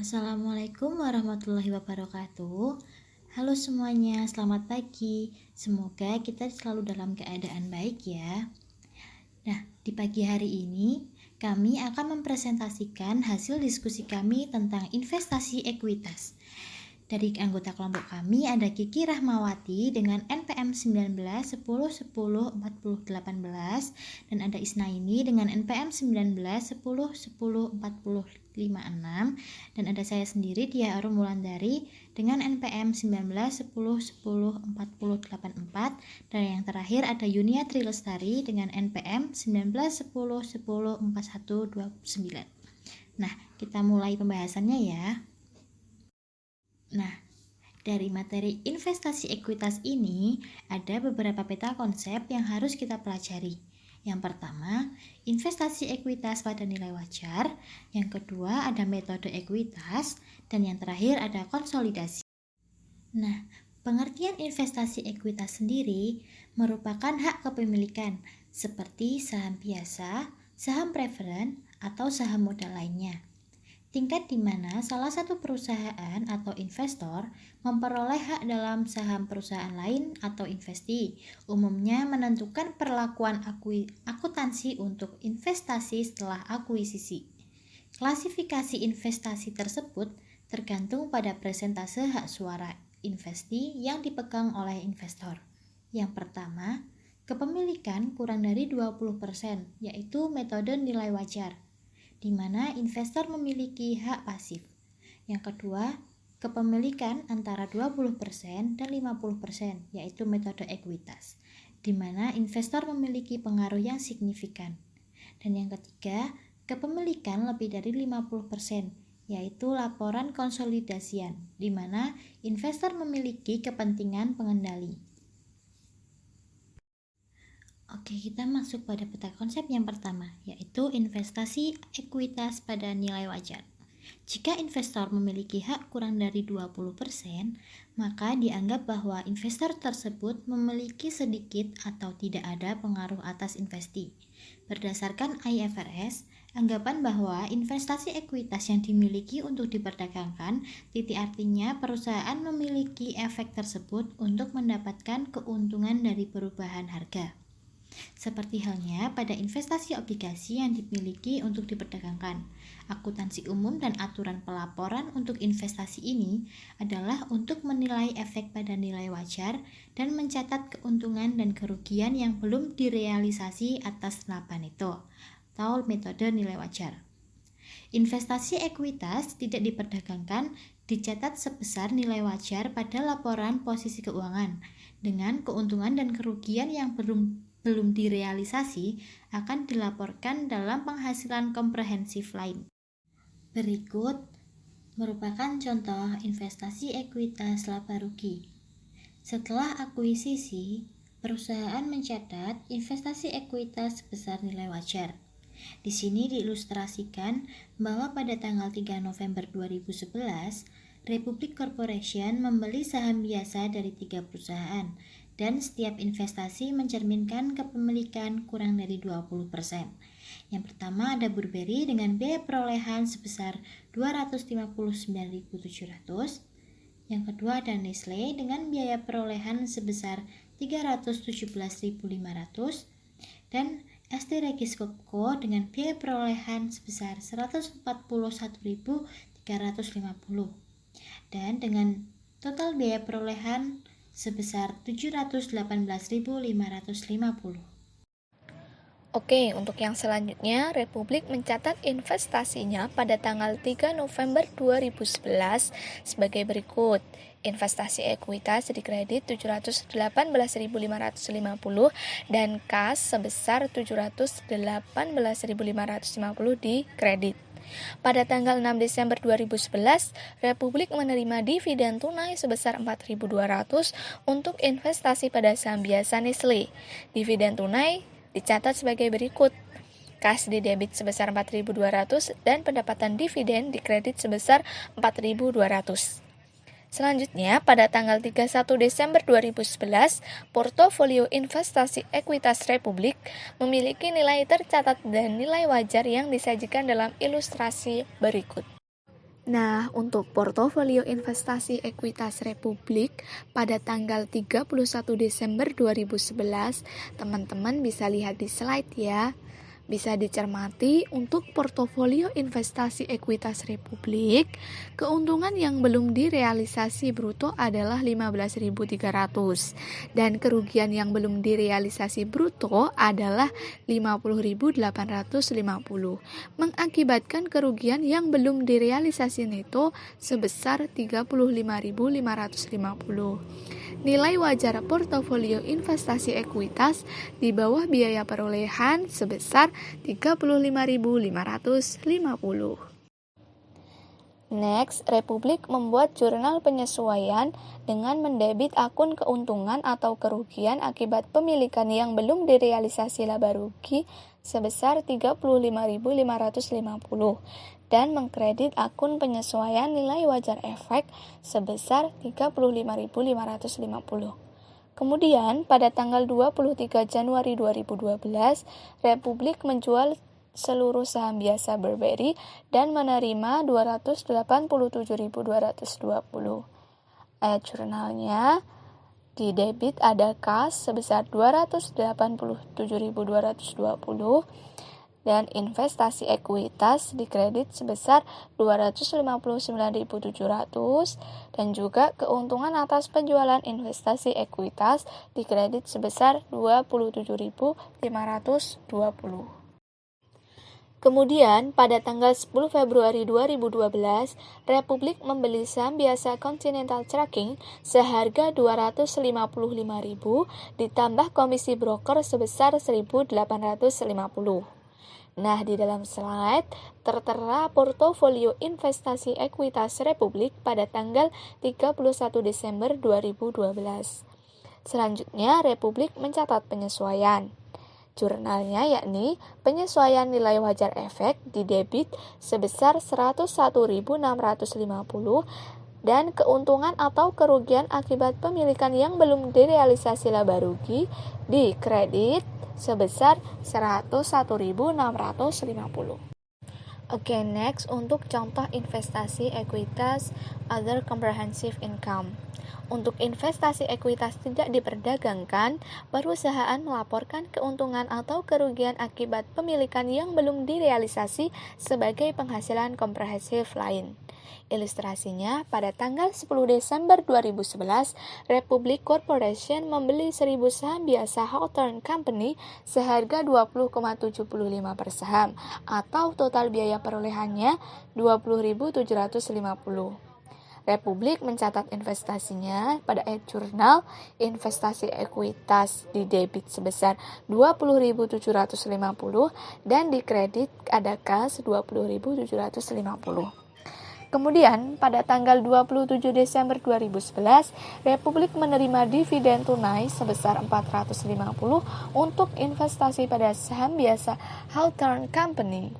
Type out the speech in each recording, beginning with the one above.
Assalamualaikum warahmatullahi wabarakatuh. Halo semuanya, selamat pagi. Semoga kita selalu dalam keadaan baik ya. Nah, di pagi hari ini kami akan mempresentasikan hasil diskusi kami tentang investasi ekuitas. Dari anggota kelompok kami ada Kiki Rahmawati dengan NPM 19 10 10 40 18 dan ada Isnaini dengan NPM 19 10 10 40 56 dan ada saya sendiri Dia Arum Wulandari dengan NPM 19 10 10 40 84 dan yang terakhir ada Yunia Trilestari dengan NPM 19 10 10 41 29. Nah, kita mulai pembahasannya ya. Nah, dari materi investasi ekuitas ini ada beberapa peta konsep yang harus kita pelajari. Yang pertama, investasi ekuitas pada nilai wajar. Yang kedua, ada metode ekuitas. Dan yang terakhir ada konsolidasi. Nah, pengertian investasi ekuitas sendiri merupakan hak kepemilikan seperti saham biasa, saham preferen, atau saham modal lainnya. Tingkat di mana salah satu perusahaan atau investor memperoleh hak dalam saham perusahaan lain atau investi, umumnya menentukan perlakuan akuntansi untuk investasi setelah akuisisi. Klasifikasi investasi tersebut tergantung pada persentase hak suara investi yang dipegang oleh investor. Yang pertama, kepemilikan kurang dari 20%, yaitu metode nilai wajar, di mana investor memiliki hak pasif. Yang kedua, kepemilikan antara 20% dan 50%, yaitu metode ekuitas, di mana investor memiliki pengaruh yang signifikan. Dan yang ketiga, kepemilikan lebih dari 50%, yaitu laporan konsolidasian, di mana investor memiliki kepentingan pengendali. Oke, kita masuk pada peta konsep yang pertama, yaitu investasi ekuitas pada nilai wajar. Jika investor memiliki hak kurang dari 20%, maka dianggap bahwa investor tersebut memiliki sedikit atau tidak ada pengaruh atas investi. Berdasarkan IFRS, anggapan bahwa investasi ekuitas yang dimiliki untuk diperdagangkan, titik artinya perusahaan memiliki efek tersebut untuk mendapatkan keuntungan dari perubahan harga. Seperti halnya pada investasi obligasi yang dimiliki untuk diperdagangkan. Akuntansi umum dan aturan pelaporan untuk investasi ini adalah untuk menilai efek pada nilai wajar dan mencatat keuntungan dan kerugian yang belum direalisasi atas laba neto atau metode nilai wajar. Investasi ekuitas tidak diperdagangkan dicatat sebesar nilai wajar pada laporan posisi keuangan dengan keuntungan dan kerugian yang belum direalisasi akan dilaporkan dalam penghasilan komprehensif lain. Berikut merupakan contoh investasi ekuitas laba rugi. Setelah akuisisi, perusahaan mencatat investasi ekuitas sebesar nilai wajar. Di sini diilustrasikan bahwa pada tanggal 3 November 2011, Republic Corporation membeli saham biasa dari 3 perusahaan dan setiap investasi mencerminkan kepemilikan kurang dari 20%. Yang pertama ada Burberry dengan biaya perolehan sebesar 259.700. Yang kedua ada Nestle dengan biaya perolehan sebesar 317.500 dan ST Regis Co dengan biaya perolehan sebesar 141.350 dan dengan total biaya perolehan sebesar 718.550. Oke, untuk yang selanjutnya, Republik mencatat investasinya pada tanggal 3 November 2011 sebagai berikut. Investasi ekuitas dikredit 718.550 dan kas sebesar 718.550 dikredit. Pada tanggal 6 Desember 2011, Republik menerima dividen tunai sebesar 4.200 untuk investasi pada saham biasa Nestle. Dividen tunai dicatat sebagai berikut. Kas di debit sebesar 4.200 dan pendapatan dividen dikredit sebesar 4.200. Selanjutnya, pada tanggal 31 Desember 2011, portofolio investasi ekuitas Republik memiliki nilai tercatat dan nilai wajar yang disajikan dalam ilustrasi berikut. Nah, untuk portofolio investasi ekuitas Republik pada tanggal 31 Desember 2011, teman-teman bisa lihat di slide ya. Bisa dicermati untuk portofolio investasi ekuitas Republik, keuntungan yang belum direalisasi bruto adalah 15.300 dan kerugian yang belum direalisasi bruto adalah 50.850, mengakibatkan kerugian yang belum direalisasi neto sebesar 35.550. Nilai wajar portofolio investasi ekuitas di bawah biaya perolehan sebesar 35.550. Next, Republik membuat jurnal penyesuaian dengan mendebit akun keuntungan atau kerugian akibat pemilikan yang belum direalisasi laba rugi sebesar 35.550 dan mengkredit akun penyesuaian nilai wajar efek sebesar 35.550. Kemudian, pada tanggal 23 Januari 2012, Republik menjual seluruh saham biasa Burberry dan menerima 287.220. Ayat jurnalnya di debit ada kas sebesar 287.220 dan investasi ekuitas di kredit sebesar 259.700 dan juga keuntungan atas penjualan investasi ekuitas di kredit sebesar 27.520. Kemudian, pada tanggal 10 Februari 2012, Republik membeli saham biasa Continental Tracking seharga 255.000 ditambah komisi broker sebesar 1.850. Nah, di dalam slide tertera portofolio investasi ekuitas Republik pada tanggal 31 Desember 2012. Selanjutnya, Republik mencatat penyesuaian. Jurnalnya yakni penyesuaian nilai wajar efek di debit sebesar 101.650 dan keuntungan atau kerugian akibat pemilikan yang belum direalisasi laba rugi di kredit sebesar 101.650. Oke, next untuk contoh investasi ekuitas other comprehensive income. Untuk investasi ekuitas tidak diperdagangkan, perusahaan melaporkan keuntungan atau kerugian akibat pemilikan yang belum direalisasi sebagai penghasilan komprehensif lain. Ilustrasinya, pada tanggal 10 Desember 2011, Republic Corporation membeli 1.000 saham biasa Hawthorne Company seharga 20,75 per saham, atau total biaya perolehannya 20.750. Republik mencatat investasinya pada jurnal investasi ekuitas di debit sebesar 20.750 dan di kredit ada kas 20.750. Kemudian, pada tanggal 27 Desember 2011, Republik menerima dividen tunai sebesar 450 untuk investasi pada saham biasa Hawthorne Company.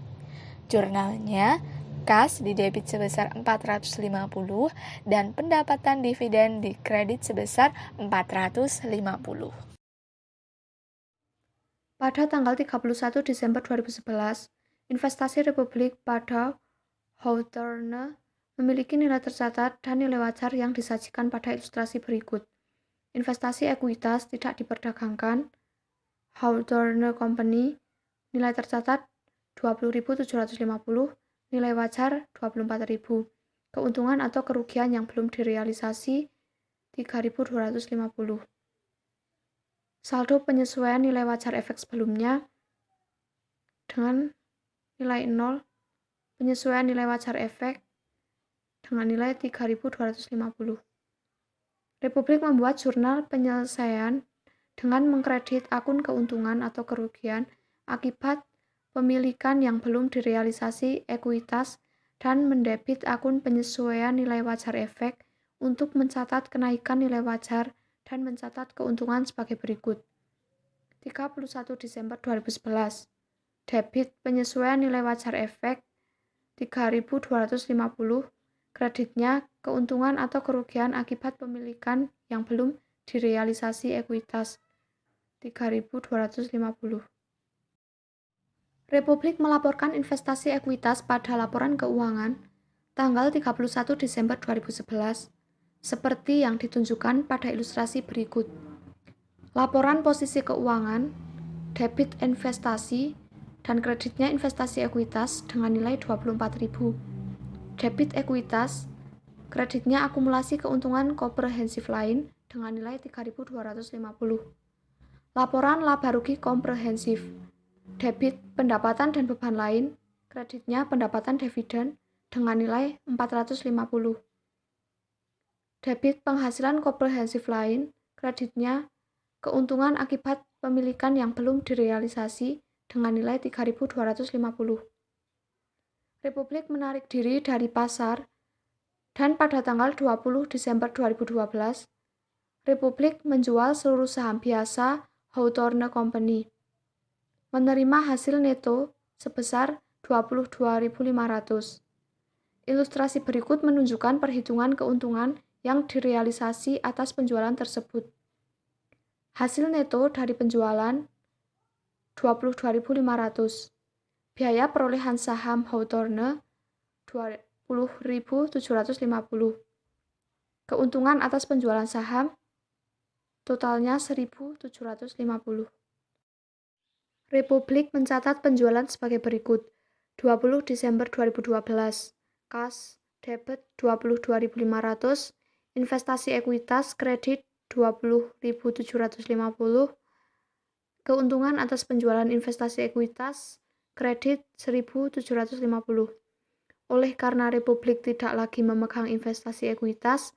Jurnalnya kas di debit sebesar 450 dan pendapatan dividen di kredit sebesar 450. Pada tanggal 31 Desember 2011, investasi Republik pada Hawthorne memiliki nilai tercatat dan nilai wajar yang disajikan pada ilustrasi berikut. Investasi ekuitas tidak diperdagangkan, Hawthorne Company, nilai tercatat 20.750, nilai wajar 24.000, keuntungan atau kerugian yang belum direalisasi 3.250. Saldo penyesuaian nilai wajar efek sebelumnya dengan nilai 0, penyesuaian nilai wajar efek dengan nilai 3.250. Republik membuat jurnal penyelesaian dengan mengkredit akun keuntungan atau kerugian akibat pemilikan yang belum direalisasi ekuitas dan mendebit akun penyesuaian nilai wajar efek untuk mencatat kenaikan nilai wajar dan mencatat keuntungan sebagai berikut. 31 Desember 2011, debit penyesuaian nilai wajar efek 3.250, kreditnya keuntungan atau kerugian akibat pemilikan yang belum direalisasi ekuitas 3.250. Republik melaporkan investasi ekuitas pada laporan keuangan tanggal 31 Desember 2011, seperti yang ditunjukkan pada ilustrasi berikut. Laporan posisi keuangan, debit investasi, dan kreditnya investasi ekuitas dengan nilai 24.000. Debit ekuitas, kreditnya akumulasi keuntungan komprehensif lain dengan nilai 3.250. Laporan laba rugi komprehensif, debit pendapatan dan beban lain, kreditnya pendapatan dividen dengan nilai 450. Debit penghasilan komprehensif lain, kreditnya keuntungan akibat pemilikan yang belum direalisasi dengan nilai 3.250. Republik menarik diri dari pasar dan pada tanggal 20 Desember 2012, Republik menjual seluruh saham biasa Hawthorne Company, menerima hasil neto sebesar 22.500. Ilustrasi berikut menunjukkan perhitungan keuntungan yang direalisasi atas penjualan tersebut. Hasil neto dari penjualan 22.500. Biaya perolehan saham Hawthorne 20.750. Keuntungan atas penjualan saham totalnya 1.750. Republik mencatat penjualan sebagai berikut. 20 Desember 2012, kas debit 22.500, investasi ekuitas kredit 20.750, keuntungan atas penjualan investasi ekuitas kredit 1.750. Oleh karena Republik tidak lagi memegang investasi ekuitas,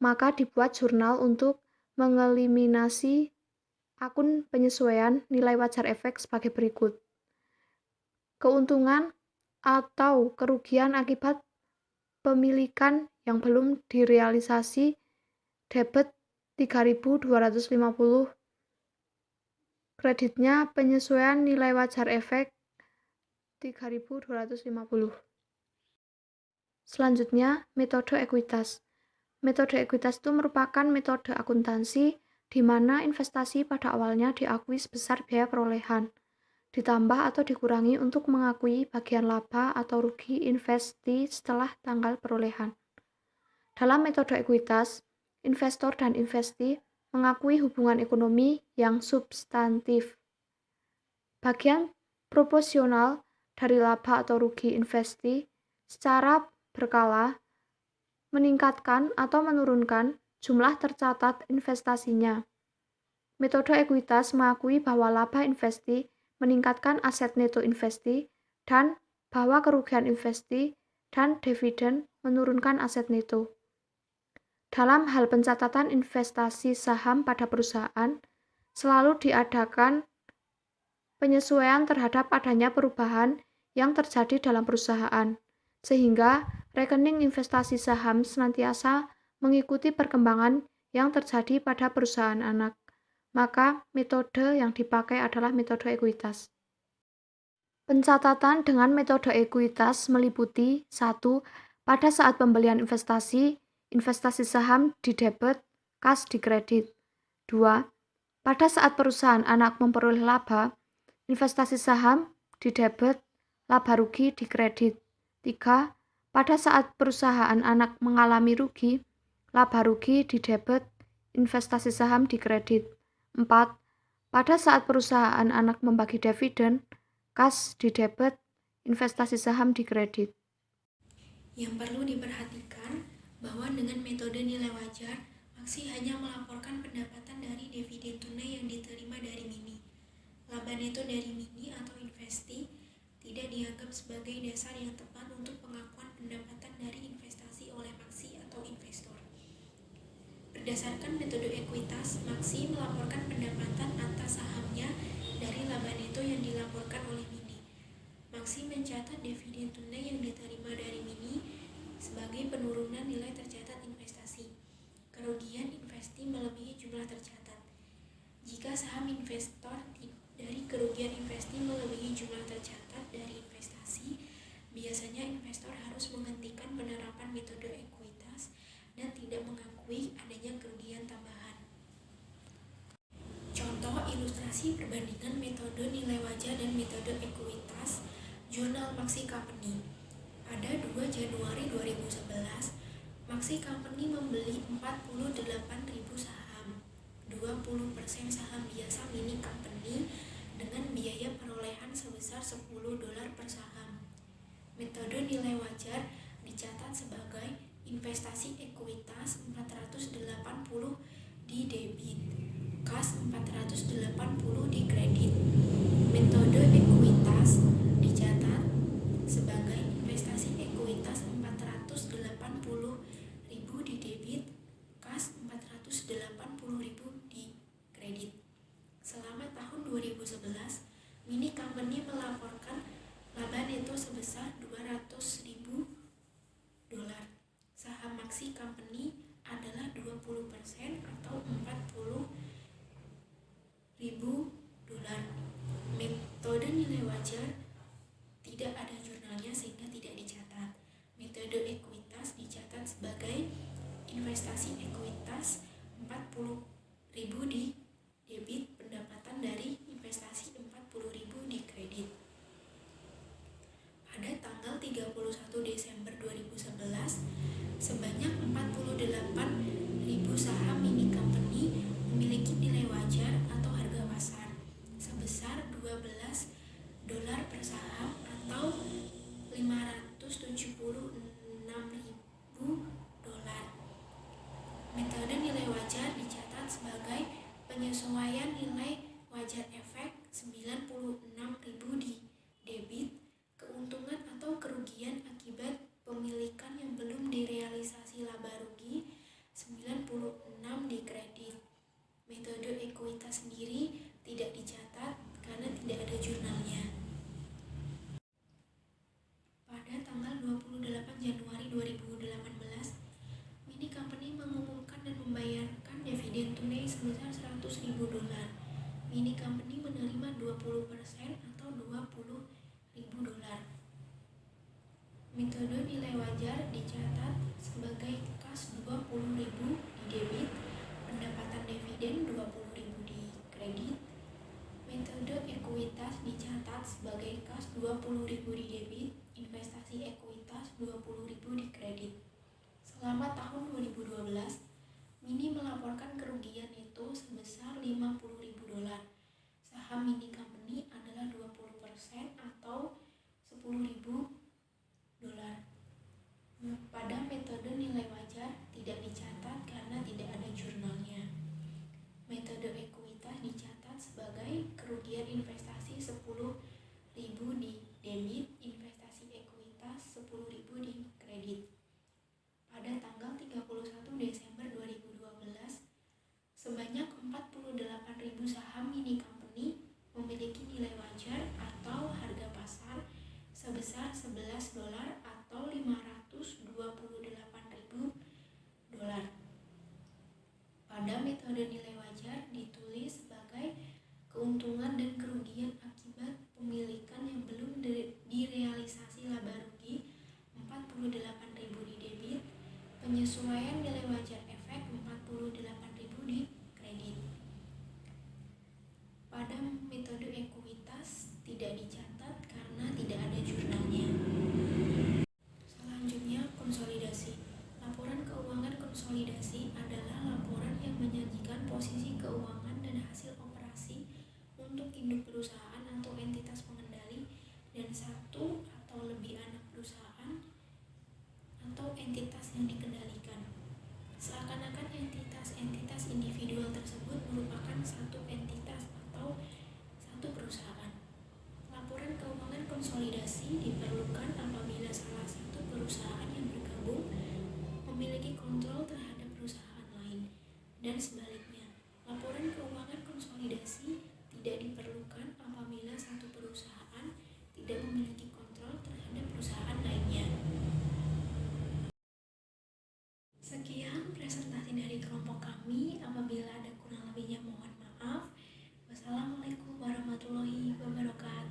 maka dibuat jurnal untuk mengeliminasi akun penyesuaian nilai wajar efek sebagai berikut. Keuntungan atau kerugian akibat pemilikan yang belum direalisasi debit 3.250, kreditnya penyesuaian nilai wajar efek 3.250. Selanjutnya, metode ekuitas. Metode ekuitas itu merupakan metode akuntansi di mana investasi pada awalnya diakui sebesar biaya perolehan, ditambah atau dikurangi untuk mengakui bagian laba atau rugi investi setelah tanggal perolehan. Dalam metode ekuitas, investor dan investi mengakui hubungan ekonomi yang substantif. Bagian proporsional dari laba atau rugi investi secara berkala meningkatkan atau menurunkan jumlah tercatat investasinya. Metode ekuitas mengakui bahwa laba investi meningkatkan aset neto investi dan bahwa kerugian investi dan dividen menurunkan aset neto. Dalam hal pencatatan investasi saham pada perusahaan, selalu diadakan penyesuaian terhadap adanya perubahan yang terjadi dalam perusahaan, sehingga rekening investasi saham senantiasa mengikuti perkembangan yang terjadi pada perusahaan anak. Maka metode yang dipakai adalah metode ekuitas. Pencatatan dengan metode ekuitas meliputi 1. Pada saat pembelian investasi saham di debit, kas di kredit. 2. Pada saat perusahaan anak memperoleh laba, investasi saham di debit, laba rugi di kredit. 3. Pada saat perusahaan anak mengalami rugi, laba rugi di debit, investasi saham di kredit. 4. Pada saat perusahaan anak membagi dividen, kas di debit, investasi saham di kredit. Yang perlu diperhatikan bahwa dengan metode nilai wajar, Maksi hanya melaporkan pendapatan dari dividen tunai yang diterima dari Mini. Laba neto dari Mini atau investi tidak dianggap sebagai dasar yang tepat untuk pengakuan pendapatan dari investasi oleh Maksi atau investor. Berdasarkan metode ekuitas, Maksi melaporkan pendapatan atas sahamnya dari laba neto yang dilaporkan oleh Mini. Maksi mencatat dividen tunai yang diterima dari Mini sebagai penurunan nilai tercatat investasi. Kerugian investi melebihi jumlah tercatat. Jika saham investor dari kerugian investi melebihi jumlah tercatat dari investasi, biasanya investor harus menghentikan penerapan metode ekuitas dan tidak mengakui adanya kerugian tambahan. Contoh ilustrasi perbandingan metode nilai wajar dan metode ekuitas Jurnal Maksi Company. Pada 2 2 Januari 2011, Maxi Company membeli 48.000 saham, 20% saham biasa Mini Company dengan biaya perolehan sebesar $10 per saham. Metode nilai wajar dicatat sebagai investasi ekuitas 480 di debit, kas 480 di kredit. Metode ekuitas dicatat sebagai investasi ekuitas 480.000 di debit, kas 480.000 di kredit. Selama tahun 2011, Mini Company melaporkan laba neto sebesar $200.000. Saham Maxi Company adalah 20% atau $40.000. Metode nilai wajar tidak ada jurnalnya sehingga tidak dicatat. Metode ekuitas dicatat sebagai investasi ekuitas 40.000 di debit, pendapatan dari investasi 40.000 di kredit. Pada tanggal 31 Desember 2011, sebanyak 48.000 saham Mini Company memiliki nilai wajar atau harga pasar sebesar $12 per saham atau $576.000. Metode nilai wajar dicatat sebagai penyesuaian nilai wajar efek 96.000 di debit, keuntungan atau kerugian akibat pemilikan yang belum direalisasi laba rugi 96 di kredit. Metode ekuitas sendiri tidak dicatat karena tidak ada jurnalnya. Pada tanggal 28 Januari 2018, Mini Company mengumumkan dan membayarkan dividen tunai sebesar $100.000. Mini Company menerima 20% atau $20.000. Metode nilai wajar dicatat sebagai kas 20.000 di debit, pendapatan dividen 20.000 di kredit. Metode ekuitas dicatat sebagai kas 20.000 di debit, investasi ekuitas 20.000 di kredit. Selama tahun 2012, Mini melaporkan kerugian neto sebesar $50.000. Saham Mini Company adalah 20% atau $10.000. Pada metode nilai wajar tidak dicatat karena tidak ada jurnalnya. Metode ekuitas dicatat sebagai kerugian investasi 10.000 di debit, investasi ekuitas 10.000 di kredit. Pada tanggal 31 Desember 2012, sebanyak 48.000 saham Mini Company memiliki nilai wajar atau harga pasar sebesar $11 atau $528.000. Pada metode nilai wajar ditulis sebagai keuntungan dan kerugian akibat pemilikan yang belum direalisasi laba rugi 48.000 di debit, penyesuaian nilai wajar efek 48.000 di kredit. Pada metode ekuitas tidak dicatat karena tidak ada jurnalnya. Selanjutnya, konsolidasi. Laporan keuangan konsolidasi adalah laporan yang menyajikan posisi keuangan dan hasil operasi untuk induk perusahaan atau entitas pengendali dan satu atau lebih anak perusahaan atau entitas yang dikendalikan. Seakan-akan entitas individual tersebut merupakan satu entitas atau satu perusahaan. Laporan keuangan konsolidasi diperlukan apabila salah satu perusahaan yang bergabung memiliki kontrol terhadap perusahaan lain, dan sebaliknya. Laporan keuangan konsolidasi tidak diperlukan apabila satu perusahaan tidak memiliki kontrol terhadap perusahaan lainnya. Sekian presentasi dari kelompok kami. Apabila ada kurang lebihnya mohon maaf. Wassalamualaikum warahmatullahi wabarakatuh.